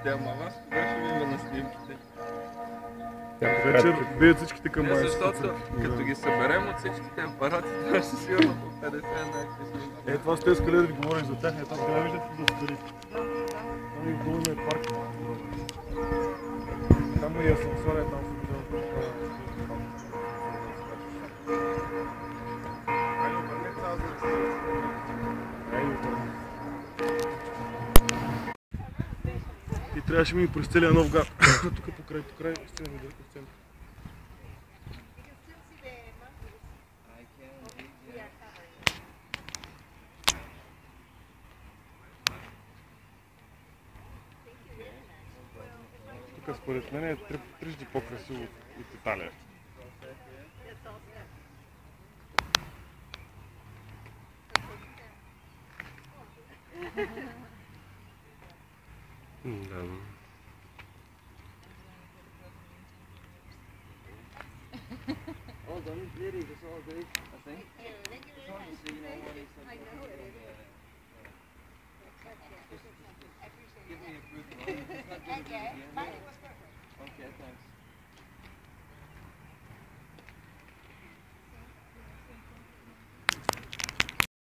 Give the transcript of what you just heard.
ама вас кога ще видим на снимките? Вечер бият всичките към Не, майската защото църква. като ги съберем от всичките апарати, това ще сигурно по 50 някакви снимки. Е, това с тези скалери говорих за тях, там трябва виждате да скали. Там и долу има парк. Там и асансьор, там се вижда. Айде, обърнете аз да се. Айде, обърнете. И трябваше ми през целия нов гар. Тук покрай, стигаме до сцената. Тук според мен е трижди по-красиво от Италия. Да. All done, really, it's all good, I think. As long as you know what it's like. Give me a proof of it. It's not good. Okay, thanks.